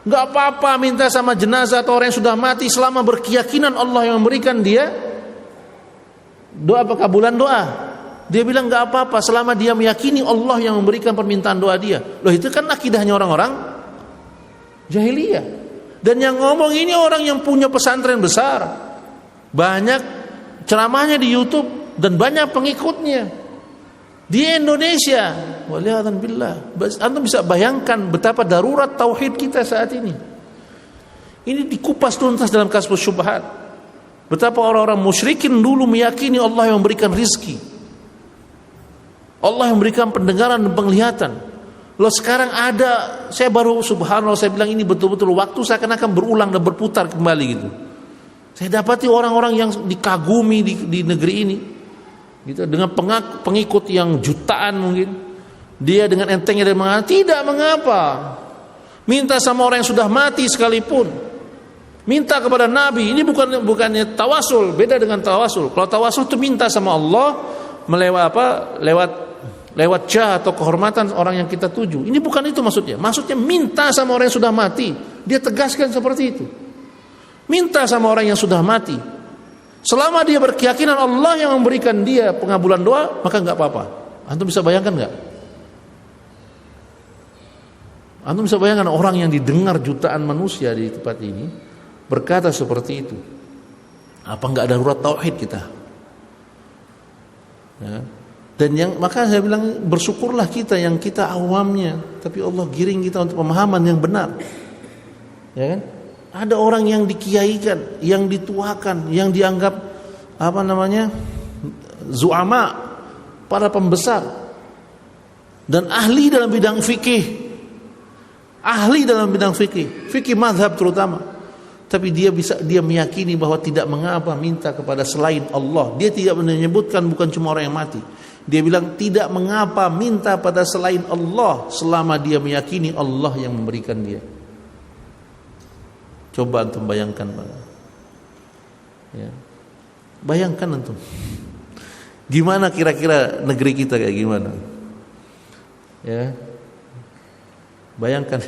enggak apa-apa minta sama jenazah atau orang yang sudah mati selama berkeyakinan Allah yang memberikan dia doa pekabulan doa. Dia bilang enggak apa-apa selama dia meyakini Allah yang memberikan permintaan doa dia. Loh, itu kan akidahnya orang-orang jahiliyah. Dan yang ngomong ini orang yang punya pesantren besar. Banyak ceramahnya di YouTube dan banyak pengikutnya. Di Indonesia. Waliyadzubillah. Antum bisa bayangkan betapa darurat tauhid kita saat ini. Ini dikupas tuntas dalam Kasyfus Syubhat. Betapa orang-orang musyrikin dulu meyakini Allah yang memberikan rizki, Allah yang memberikan pendengaran dan penglihatan. Loh sekarang ada, saya baru subhanallah, saya bilang ini betul-betul waktu seakan-akan berulang dan berputar kembali gitu. Saya dapati orang-orang yang dikagumi di negeri ini gitu, dengan pengikut yang jutaan mungkin. Dia dengan entengnya dia mengatakan tidak mengapa, minta sama orang yang sudah mati sekalipun, minta kepada Nabi. Ini bukannya tawasul, beda dengan tawasul. Kalau tawasul itu minta sama Allah lewat jah atau kehormatan orang yang kita tuju. Ini bukan itu maksudnya. Maksudnya minta sama orang yang sudah mati. Dia tegaskan seperti itu. Minta sama orang yang sudah mati. Selama dia berkeyakinan Allah yang memberikan dia pengabulan doa, maka enggak apa-apa. Antum bisa bayangkan enggak? Antum bisa bayangkan orang yang didengar jutaan manusia di tempat ini berkata seperti itu. Apa enggak darurat tauhid kita? Ya. Dan maka saya bilang bersyukurlah kita yang kita awamnya, tapi Allah giring kita untuk pemahaman yang benar. Ya kan? Ada orang yang dikiaikan, yang dituakan, yang dianggap zu'ama, para pembesar dan ahli dalam bidang fikih. Ahli dalam bidang fikih mazhab terutama. Tapi dia meyakini bahwa tidak mengapa minta kepada selain Allah. Dia tidak menyebutkan bukan cuma orang yang mati. Dia bilang tidak mengapa minta pada selain Allah selama dia meyakini Allah yang memberikan dia. Coba antum bayangkan, Pak. Ya. Bayangkan antum. Gimana kira-kira negeri kita kayak gimana? Ya. Bayangkan.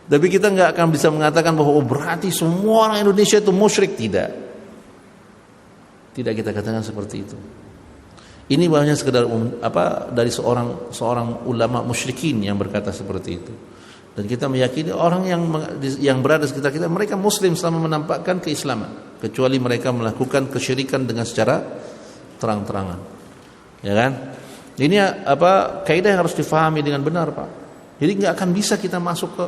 Tapi kita nggak akan bisa mengatakan bahwa berarti semua orang Indonesia itu musyrik. Tidak kita katakan seperti itu. Ini hanya sekedar dari seorang ulama musyrikin yang berkata seperti itu. Dan kita meyakini orang yang berada di sekitar kita, mereka muslim selama menampakkan keislaman, kecuali mereka melakukan kesyirikan dengan secara terang-terangan. Ya kan? Ini kaidah yang harus difahami dengan benar, Pak. Jadi nggak akan bisa kita masuk ke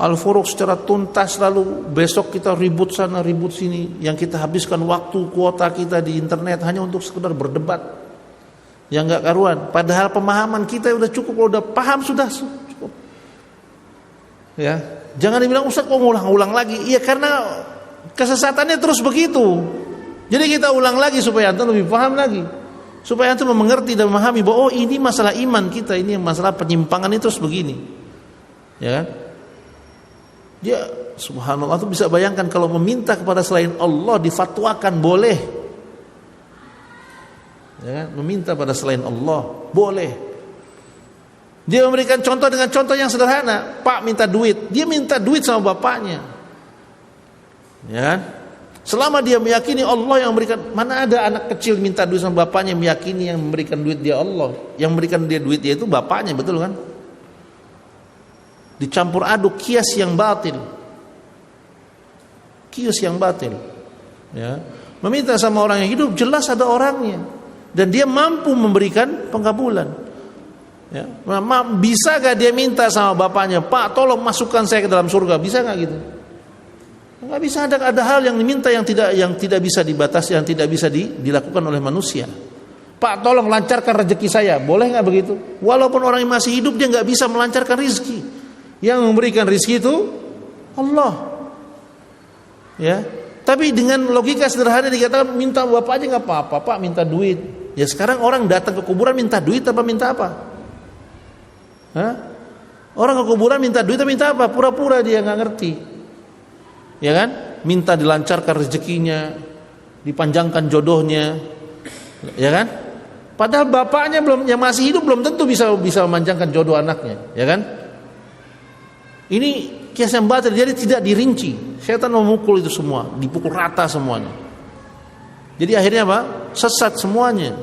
Al-Furuq secara tuntas lalu besok kita ribut sana ribut sini, yang kita habiskan waktu kuota kita di internet hanya untuk sekedar berdebat yang nggak karuan. Padahal pemahaman kita udah cukup, kalau udah paham sudah cukup. Ya, jangan dibilang Ustaz kok ngulang-ulang lagi. Iya, karena kesesatannya terus begitu. Jadi kita ulang lagi supaya antum lebih paham lagi, supaya antum mengerti dan memahami bahwa oh ini masalah iman kita, ini masalah penyimpangan itu terus begini. Ya kan? Dia subhanallah tuh bisa bayangkan kalau meminta kepada selain Allah difatwakan boleh. Ya kan? Meminta pada selain Allah boleh. Dia memberikan contoh dengan contoh yang sederhana. Pak minta duit, dia minta duit sama bapaknya. Ya kan? Selama dia meyakini Allah yang memberikan, mana ada anak kecil minta duit sama bapaknya meyakini yang memberikan duit dia Allah, yang memberikan dia duit dia itu bapaknya, betul kan? Dicampur aduk kias yang batil. Kias yang batil. Ya. Meminta sama orang yang hidup jelas ada orangnya dan dia mampu memberikan pengabulan. Ya. Bisa gak dia minta sama bapaknya, Pak tolong masukkan saya ke dalam surga, bisa gak gitu? Nggak bisa. Ada hal yang diminta yang tidak bisa dibatasi, yang tidak bisa dilakukan oleh manusia. Pak tolong lancarkan rezeki saya, boleh nggak begitu? Walaupun orang yang masih hidup dia nggak bisa melancarkan rezeki, yang memberikan rezeki itu Allah. Ya, tapi dengan logika sederhana dikatakan minta bapaknya nggak apa-apa, Pak minta duit. Ya sekarang orang datang ke kuburan minta duit apa minta apa? Hah? Orang ke kuburan minta duit atau minta apa? Pura-pura dia nggak ngerti. Ya kan? Minta dilancarkan rezekinya, dipanjangkan jodohnya. Ya kan? Padahal bapaknya yang masih hidup belum tentu bisa memanjangkan jodoh anaknya, ya kan? Ini kias yang batil, jadi tidak dirinci. Setan memukul itu semua, dipukul rata semuanya. Jadi akhirnya apa? Sesat semuanya.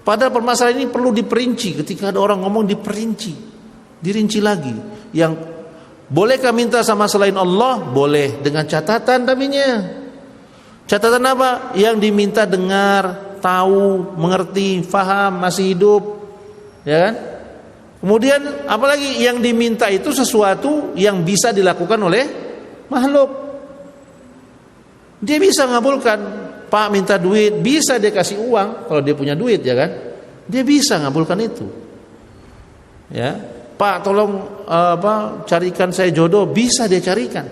Padahal permasalahan ini perlu diperinci. Ketika ada orang ngomong dirinci lagi. Yang bolehkah minta sama selain Allah? Boleh, dengan catatan tapinya. Catatan apa? Yang diminta dengar, tahu, mengerti, faham, masih hidup. Ya kan? Kemudian apalagi yang diminta itu sesuatu yang bisa dilakukan oleh makhluk. Dia bisa ngabulkan. Pak minta duit, bisa dia kasih uang kalau dia punya duit, ya kan? Dia bisa ngabulkan itu. Ya, Pak tolong carikan saya jodoh, bisa dia carikan.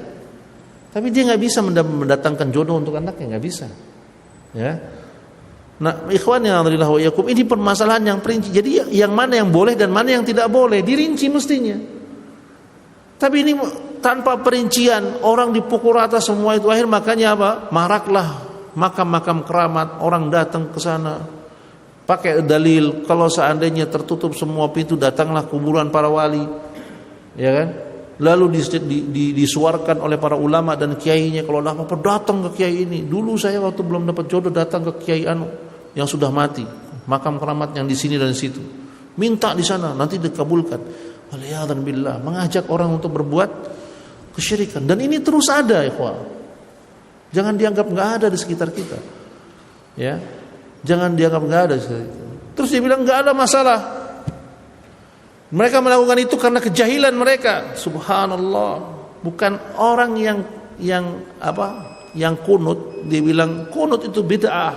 Tapi dia nggak bisa mendatangkan jodoh untuk anaknya, nggak bisa. Ya. Nah, ikhwan yang alhamdulillah wa yakum, ini permasalahan yang perinci. Jadi yang mana yang boleh dan mana yang tidak boleh dirinci mestinya. Tapi ini tanpa perincian, orang dipukul rata semua itu, akhir makanya apa? Maraklah makam-makam keramat, orang datang ke sana pakai dalil kalau seandainya tertutup semua pintu, datanglah kuburan para wali, ya kan? Lalu disuarkan oleh para ulama dan kiainya, kalau ada apa-apa datang ke kiai ini. Dulu saya waktu belum dapat jodoh datang ke kiai anu yang sudah mati, makam keramat yang di sini dan di situ, minta di sana nanti dikabulkan. Waliyadzubillah, mengajak orang untuk berbuat kesyirikan, dan ini terus ada, ikhwan. Jangan dianggap nggak ada di sekitar kita, ya. Jangan dianggap nggak ada. Terus dia bilang nggak ada masalah. Mereka melakukan itu karena kejahilan mereka. Subhanallah. Bukan orang yang kunut, dia bilang kunut itu bid'ah.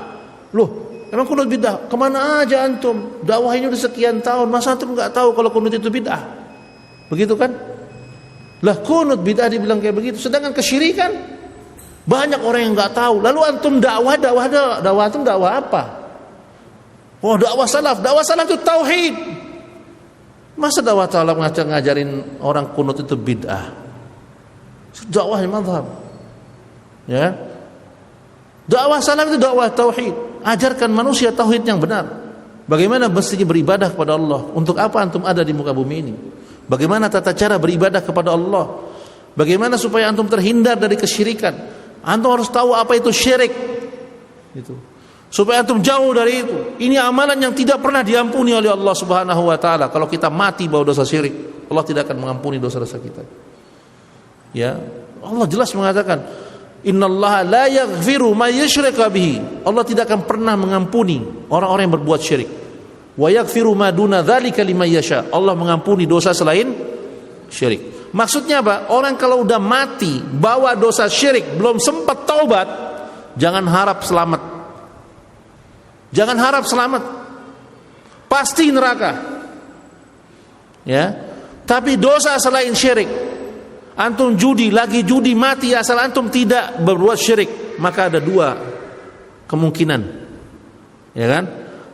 Loh, emang kunut bid'ah? Kemana aja antum? Dakwah ini udah sekian tahun, masa antum nggak tahu kalau kunut itu bid'ah? Begitu kan? Lah kunut bid'ah dibilang kayak begitu. Sedangkan kesyirikan banyak orang yang nggak tahu. Lalu antum dakwah antum dakwah apa? Oh, dakwah salaf itu tauhid. Masa dakwah salaf ngajarin orang kunut itu bid'ah? Dakwahnya mazhab. Ya. Dakwah salaf itu dakwah tauhid. Ajarkan manusia tauhid yang benar. Bagaimana mestinya beribadah kepada Allah? Untuk apa antum ada di muka bumi ini? Bagaimana tata cara beribadah kepada Allah? Bagaimana supaya antum terhindar dari kesyirikan? Antum harus tahu apa itu syirik. Itu. Supaya antum jauh dari itu. Ini amalan yang tidak pernah diampuni oleh Allah Subhanahu wa taala. Kalau kita mati bawa dosa syirik, Allah tidak akan mengampuni dosa-dosa kita. Ya, Allah jelas mengatakan, "Innallaha la yaghfiru may yushraka bihi." Allah tidak akan pernah mengampuni orang-orang yang berbuat syirik. Wa yaghfiru ma duna dzalika liman yasha. Allah mengampuni dosa selain syirik. Maksudnya apa? Orang kalau udah mati bawa dosa syirik, belum sempat taubat, jangan harap selamat. Jangan harap selamat. Pasti neraka. Ya. Tapi dosa selain syirik, antum judi, lagi judi mati asal antum tidak berbuat syirik, maka ada dua kemungkinan. Ya kan?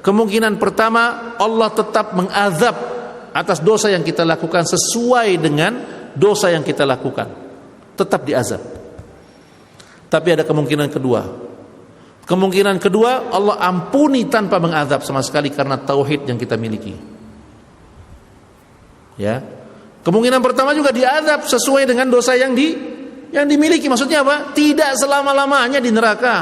Kemungkinan pertama, Allah tetap mengazab atas dosa yang kita lakukan sesuai dengan dosa yang kita lakukan, tetap diazab. Tapi ada kemungkinan kedua. Kemungkinan kedua, Allah ampuni tanpa mengazab sama sekali karena tauhid yang kita miliki. Ya. Kemungkinan pertama juga diazab sesuai dengan dosa yang dimiliki. Maksudnya apa? Tidak selama-lamanya di neraka.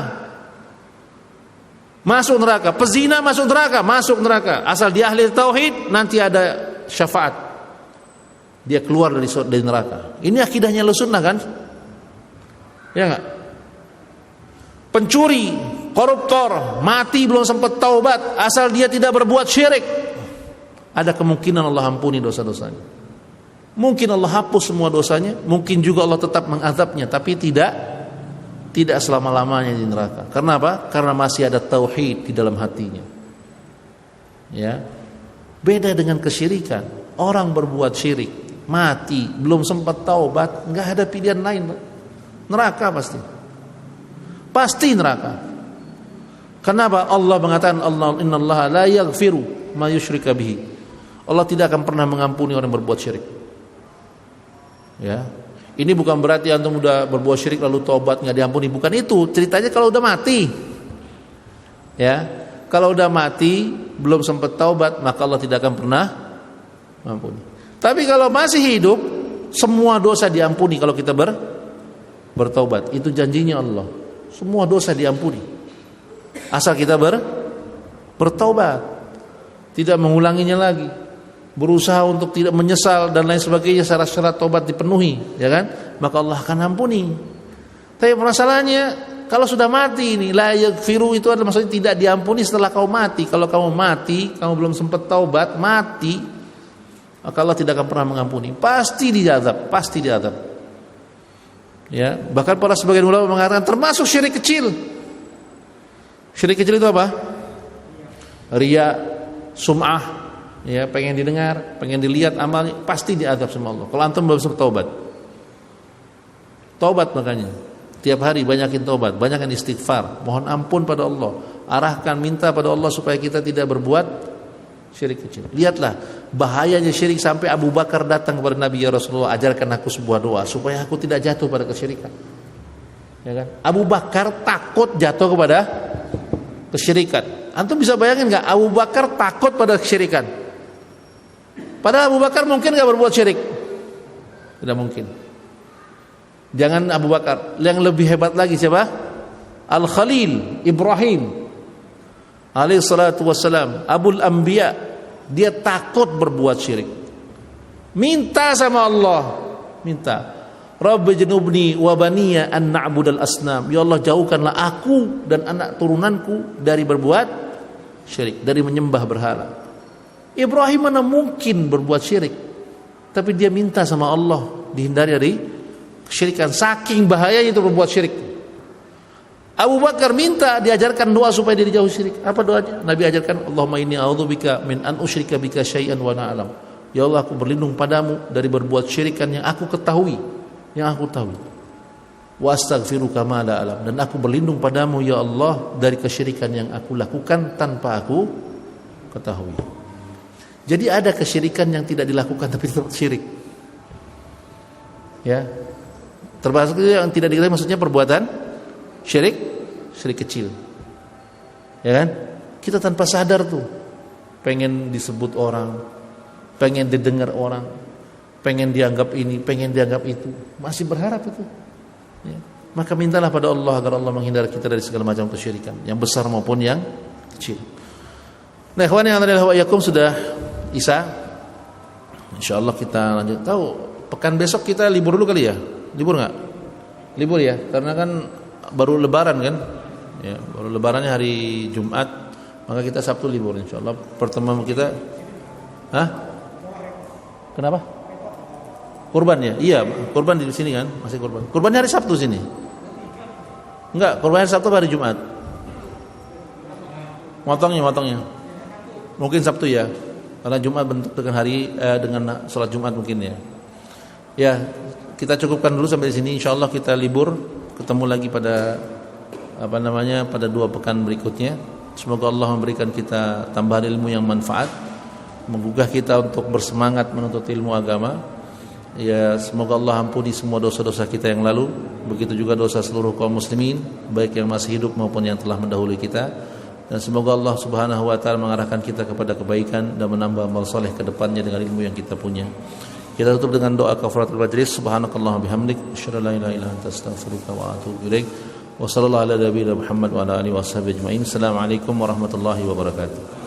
Masuk neraka, pezina masuk neraka. Asal dia ahli tauhid, nanti ada syafaat. Dia keluar dari neraka. Ini akidahnya Ahlussunnah kan? Ya enggak? Pencuri, koruptor, mati belum sempat taubat, asal dia tidak berbuat syirik, ada kemungkinan Allah ampuni dosa-dosanya. Mungkin Allah hapus semua dosanya, mungkin juga Allah tetap mengazabnya, tapi tidak selama-lamanya di neraka. Karena apa? Karena masih ada tauhid di dalam hatinya. Ya. Beda dengan kesyirikan. Orang berbuat syirik, mati, belum sempat taubat, nggak ada pilihan lain, neraka pasti neraka. Kenapa? Allah mengatakan, innallaha la yaghfiru ma yushrika bihi. Allah tidak akan pernah mengampuni orang yang berbuat syirik. Ya, ini bukan berarti antum udah berbuat syirik lalu taubat nggak diampuni, bukan itu. Ceritanya kalau udah mati, ya, kalau udah mati belum sempat taubat, maka Allah tidak akan pernah mengampuni. Tapi kalau masih hidup, semua dosa diampuni kalau kita bertaubat. Itu janjinya Allah. Semua dosa diampuni. Asal kita bertaubat. Tidak mengulanginya lagi. Berusaha untuk tidak menyesal dan lain sebagainya, syarat-syarat taubat dipenuhi, ya kan? Maka Allah akan ampuni. Tapi masalahnya, kalau sudah mati ini, la yaghfiru itu adalah maksudnya tidak diampuni setelah kau mati. Kalau kamu mati, kamu belum sempat taubat, mati, maka Allah tidak akan pernah mengampuni. Pasti diazab. Ya, bahkan para sebagian ulama mengatakan termasuk syirik kecil. Syirik kecil itu apa? Riya, sum'ah, ya, pengen didengar, pengen dilihat amalnya, pasti diazab sama Allah. Kalau antum belum bertobat. Taubat makanya. Tiap hari banyakin taubat, banyakin istighfar, mohon ampun pada Allah. Arahkan, minta pada Allah supaya kita tidak berbuat syirik kecil. Lihatlah bahayanya syirik sampai Abu Bakar datang kepada Nabi, ya Rasulullah, ajarkan aku sebuah doa supaya aku tidak jatuh pada kesyirikan. Ya kan? Abu Bakar takut jatuh kepada kesyirikan. Antum bisa bayangin nggak Abu Bakar takut pada kesyirikan? Padahal Abu Bakar mungkin nggak berbuat syirik. Tidak mungkin. Jangan Abu Bakar, yang lebih hebat lagi siapa? Al-Khalil Ibrahim alaihi salatu wassalam, Abul Anbiya, dia takut berbuat syirik. Minta sama Allah, minta, Rabbi janubni wa baniya an na'budal asnam. Ya Allah, jauhkanlah aku dan anak turunanku dari berbuat syirik, dari menyembah berhala. Ibrahim mana mungkin berbuat syirik, tapi dia minta sama Allah dihindari dari kesyirikan, saking bahayanya itu berbuat syirik. Abu Bakar minta diajarkan doa supaya dia dijauhi syirik. Apa doanya? Nabi ajarkan, Allahumma inni a'udzubika min an usyrika bika syai'an wa ana a'lam. Ya Allah, aku berlindung padamu dari berbuat syirikan yang aku ketahui, Wa astaghfiruka ma la a'lam, dan aku berlindung padamu ya Allah dari kesyirikan yang aku lakukan tanpa aku ketahui. Jadi ada kesyirikan yang tidak dilakukan tapi tetap syirik. Ya. Termasuk yang tidak diketahui, maksudnya perbuatan syirik kecil. Ya kan? Kita tanpa sadar tuh pengen disebut orang, pengen didengar orang, pengen dianggap ini, pengen dianggap itu, masih berharap itu. Ya. Maka mintalah pada Allah agar Allah menghindar kita dari segala macam kesyirikan, yang besar maupun yang kecil. Nah, ikhwan yang Allah wa iyyakum, sudah Isya. Insyaallah kita lanjut. Tahu pekan besok kita libur dulu kali ya? Libur enggak? Libur ya, karena kan baru lebaran kan? Ya, baru lebarannya hari Jumat, maka kita Sabtu libur insyaallah. Pertemuan kita Kenapa? Kurban ya? Iya, kurban di sini kan, masih kurban. Kurbannya hari Sabtu sini. Enggak, kurban hari Sabtu hari Jumat. Motongnya. Mungkin Sabtu ya. Karena Jumat bentuk dengan hari dengan salat Jumat mungkin ya. Ya, kita cukupkan dulu sampai di sini. Insyaallah kita libur, ketemu lagi pada pada 2 pekan berikutnya. Semoga Allah memberikan kita tambahan ilmu yang manfaat, menggugah kita untuk bersemangat menuntut ilmu agama. Ya, semoga Allah ampuni semua dosa-dosa kita yang lalu, begitu juga dosa seluruh kaum muslimin, baik yang masih hidup maupun yang telah mendahului kita. Dan semoga Allah Subhanahu wa taala mengarahkan kita kepada kebaikan dan menambah amal saleh ke depannya dengan ilmu yang kita punya. Kita tutup dengan doa kafaratul majlis. Subhanakallahumma bihamdik, asyhadu an la ilaha illa anta, astaghfiruka wa atubu ilaik. Wa sallallahu ala nabiyina Muhammad wa ala alihi washabihi ajmain. Assalamualaikum warahmatullahi wabarakatuh.